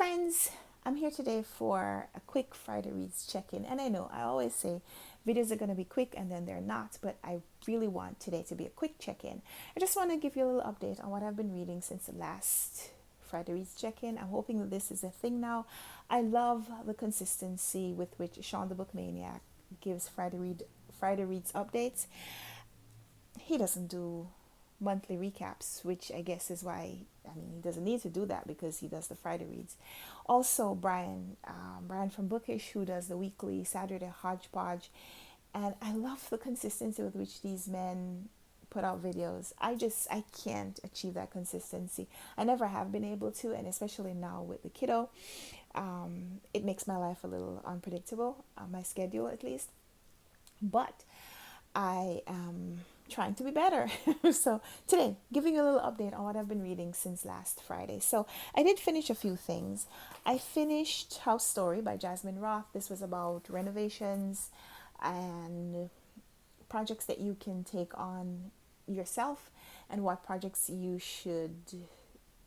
friends, I'm here today for a quick Friday Reads check-in. And I know I always say videos are going to be quick and then they're not, but I really want today to be a quick check-in. I just want to give you a little update on what I've been reading since the last Friday Reads check-in. I'm hoping that this is a thing now. I love the consistency with which Sean the Book Maniac gives Friday Reads updates. He doesn't do monthly recaps, which I guess is why, he doesn't need to do that because he does the Friday Reads. Also, Brian from Bookish, who does the weekly Saturday Hodgepodge. And I love the consistency with which these men put out videos. I can't achieve that consistency. I never have been able to, and especially now with the kiddo, it makes my life a little unpredictable, my schedule at least. But I am trying to be better. So today, giving you a little update on what I've been reading since last Friday. So I did finish a few things. I finished House Story by Jasmine Roth. This was about renovations and projects that you can take on yourself and what projects you should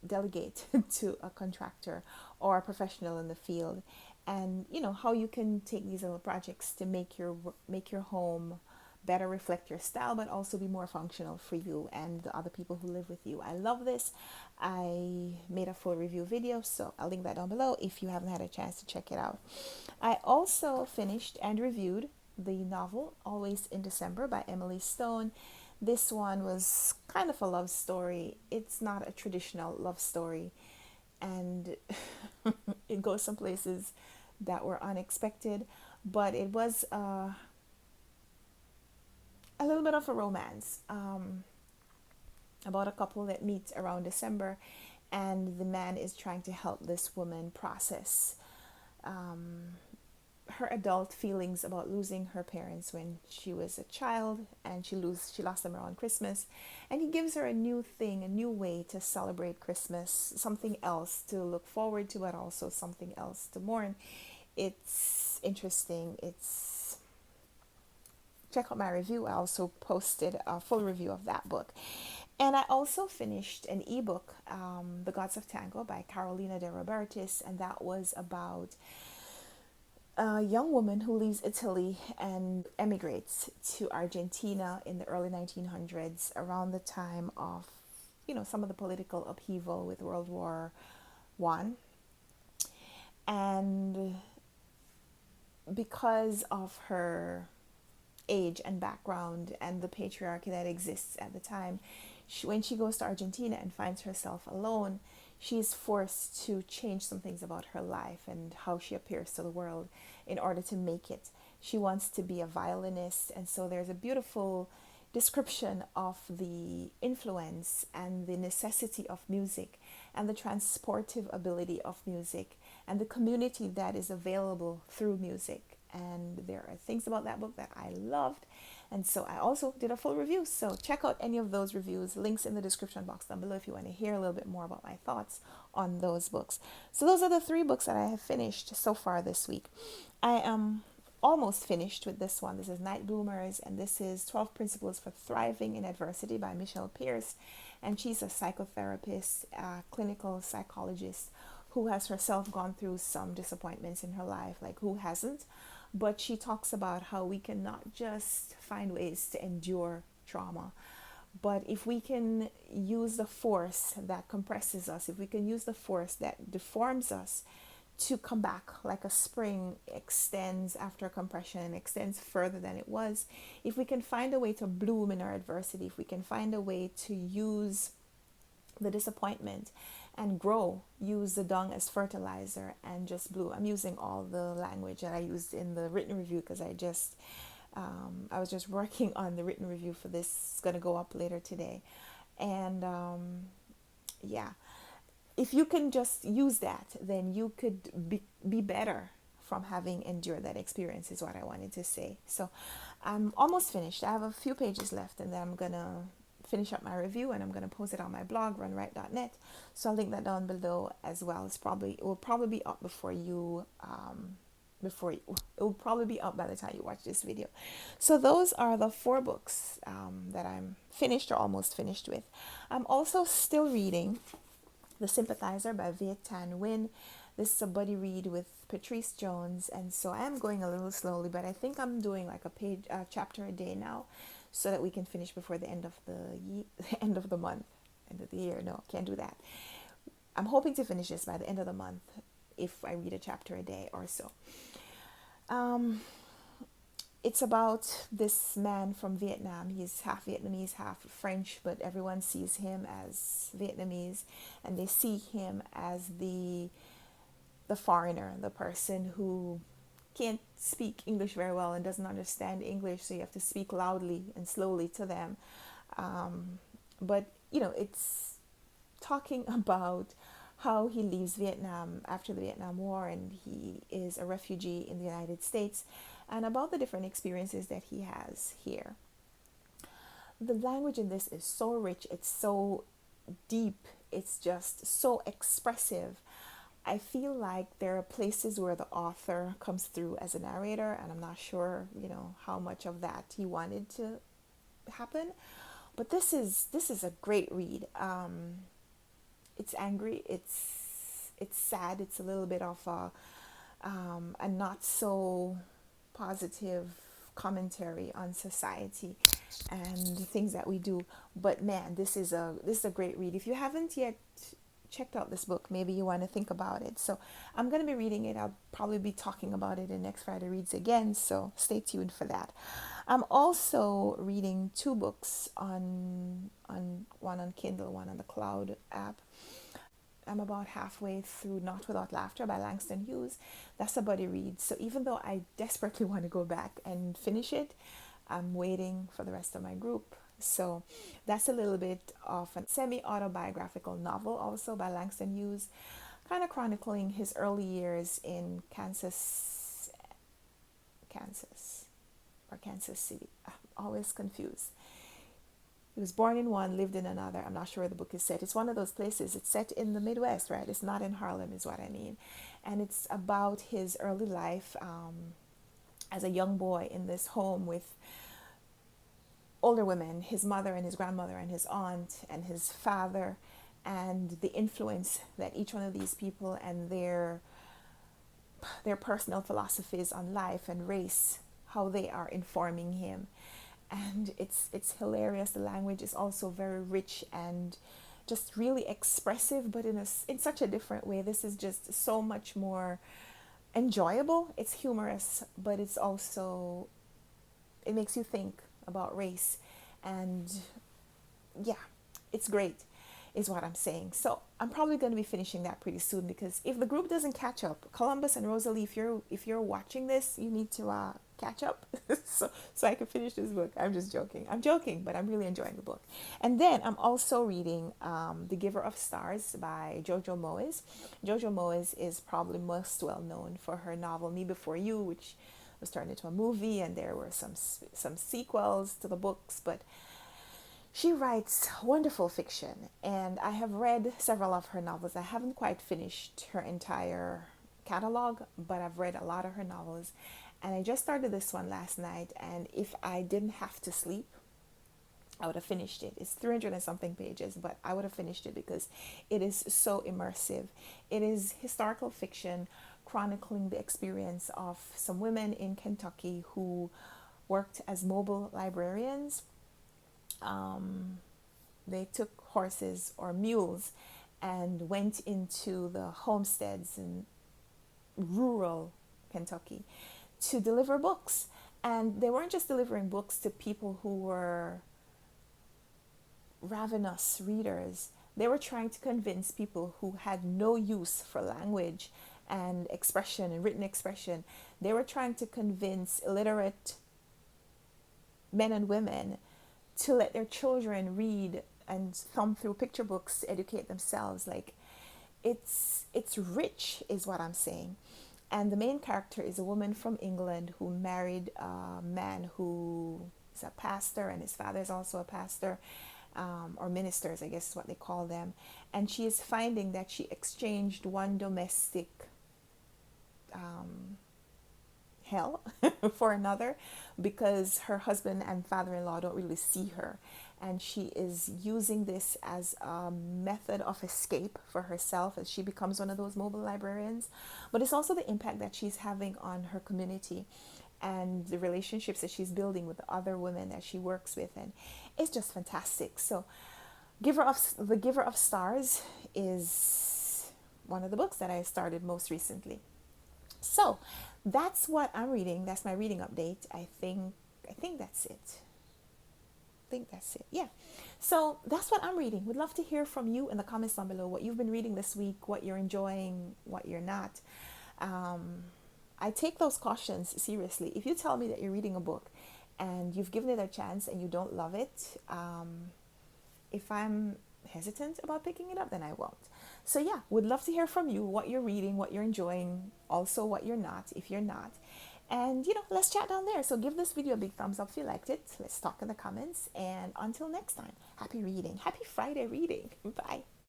delegate to a contractor or a professional in the field, and how you can take these little projects to make your home better reflect your style, but also be more functional for you and the other people who live with you. I love this. I made a full review video, so I'll link that down below if you haven't had a chance to check it out. I also finished and reviewed the novel Always in December by Emily Stone. This one was kind of a love story. It's not a traditional love story, and it goes some places that were unexpected, but it was a little bit of a romance about a couple that meets around December, and the man is trying to help this woman process her adult feelings about losing her parents when she was a child, and she lost them around Christmas, and he gives her a new thing, a new way to celebrate Christmas, something else to look forward to, but also something else to mourn. It's interesting. Check out my review. I also posted a full review of that book. And I also finished an ebook, The Gods of Tango by Carolina de Robertis, and that was about a young woman who leaves Italy and emigrates to Argentina in the early 1900s, around the time of, some of the political upheaval with World War One. And because of her age and background and the patriarchy that exists at the time, when she goes to Argentina and finds herself alone, she is forced to change some things about her life and how she appears to the world in order to make it. She wants to be a violinist, and so there's a beautiful description of the influence and the necessity of music and the transportive ability of music and the community that is available through music. And there are things about that book that I loved, and so I also did a full review. So check out any of those reviews, links in the description box down below if you want to hear a little bit more about my thoughts on those books. So those are the 3 books that I have finished so far this week. I am almost finished with this one. This is Night Bloomers, and this is 12 Principles for Thriving in Adversity by Michelle Pearce, and she's a psychotherapist, a clinical psychologist who has herself gone through some disappointments in her life, like who hasn't? But she talks about how we can not just find ways to endure trauma, but if we can use the force that compresses us, if we can use the force that deforms us to come back like a spring extends after compression and extends further than it was, if we can find a way to bloom in our adversity, if we can find a way to use the disappointment and grow, use the dung as fertilizer and just bloom. I'm using all the language that I used in the written review because I was just working on the written review for this. It's going to go up later today. And if you can just use that, then you could be better from having endured that experience, is what I wanted to say. So I'm almost finished. I have a few pages left, and then I'm going to finish up my review, and I'm going to post it on my blog, runwright.net. So I'll link that down below as well. It will probably be up it will probably be up by the time you watch this video. So those are the 4 books that I'm finished or almost finished with. I'm also still reading The Sympathizer by Viet and Nguyen. This is a buddy read with Patrice Jones, and so I am going a little slowly, but I think I'm doing like a chapter a day now, so that we can finish before the end of the end of the month, end of the year. No, can't do that. I'm hoping to finish this by the end of the month if I read a chapter a day or so. Um, it's about this man from Vietnam. He's half Vietnamese, half French, but everyone sees him as Vietnamese, and they see him as the foreigner, the person who can't speak English very well and doesn't understand English, so you have to speak loudly and slowly to them. But it's talking about how he leaves Vietnam after the Vietnam War, and he is a refugee in the United States, and about the different experiences that he has here. The language in this is so rich, it's so deep, it's just so expressive. I feel like there are places where the author comes through as a narrator, and I'm not sure, how much of that he wanted to happen. But this is a great read. It's angry, it's sad, it's a little bit of a not so positive commentary on society and things that we do. But man, this is a great read. If you haven't yet checked out this book, maybe you want to think about it. So I'm going to be reading it. I'll probably be talking about it in next Friday Reads again, so stay tuned for that. I'm also reading two books on one on Kindle, one on the Cloud app. I'm about halfway through Not Without Laughter by Langston Hughes. That's a buddy read. So even though I desperately want to go back and finish it, I'm waiting for the rest of my group. So that's a little bit of a semi-autobiographical novel also by Langston Hughes, kind of chronicling his early years in Kansas or Kansas City. I'm always confused. He was born in one, lived in another. I'm not sure where the book is set. It's one of those places. It's set in the Midwest, right? It's not in Harlem, is what I mean. And it's about his early life as a young boy in this home with older women, his mother and his grandmother and his aunt and his father, and the influence that each one of these people and their personal philosophies on life and race, how they are informing him. And it's hilarious. The language is also very rich and just really expressive, but in such a different way. This is just so much more enjoyable. It's humorous, but it makes you think about race, and yeah, it's great is what I'm saying. So I'm probably going to be finishing that pretty soon, because if the group doesn't catch up, Columbus and Rosalie, if you're watching this, you need to catch up so I can finish this book. I'm joking, but I'm really enjoying the book. And then I'm also reading The Giver of Stars by Jojo Moyes. Jojo Moyes is probably most well known for her novel Me Before You, which was turned into a movie, and there were some sequels to the books, but she writes wonderful fiction, and I have read several of her novels. I haven't quite finished her entire catalog, but I've read a lot of her novels, and I just started this one last night, and if I didn't have to sleep, I would have finished it. It's 300 and something pages, but I would have finished it because it is so immersive. It is historical fiction chronicling the experience of some women in Kentucky who worked as mobile librarians. They took horses or mules and went into the homesteads in rural Kentucky to deliver books. And they weren't just delivering books to people who were ravenous readers. They were trying to convince people who had no use for language and expression and written expression. They were trying to convince illiterate men and women to let their children read and thumb through picture books to educate themselves. Like, it's rich is what I'm saying. And the main character is a woman from England who married a man who is a pastor, and his father is also a pastor, or ministers, I guess is what they call them. And she is finding that she exchanged one domestic hell for another, because her husband and father-in-law don't really see her, and she is using this as a method of escape for herself as she becomes one of those mobile librarians. But it's also the impact that she's having on her community and the relationships that she's building with the other women that she works with, and it's just fantastic. So the Giver of Stars is one of the books that I started most recently. So that's what I'm reading. That's my reading update. I think that's it. Think that's it. Yeah. So that's what I'm reading. Would love to hear from you in the comments down below what you've been reading this week, what you're enjoying, what you're not. I take those cautions seriously. If you tell me that you're reading a book and you've given it a chance and you don't love it, if I'm hesitant about picking it up, then I won't. So yeah, would love to hear from you what you're reading, what you're enjoying, also what you're not, if you're not. And let's chat down there. So give this video a big thumbs up if you liked it. Let's talk in the comments. And until next time, happy reading. Happy Friday reading. Bye.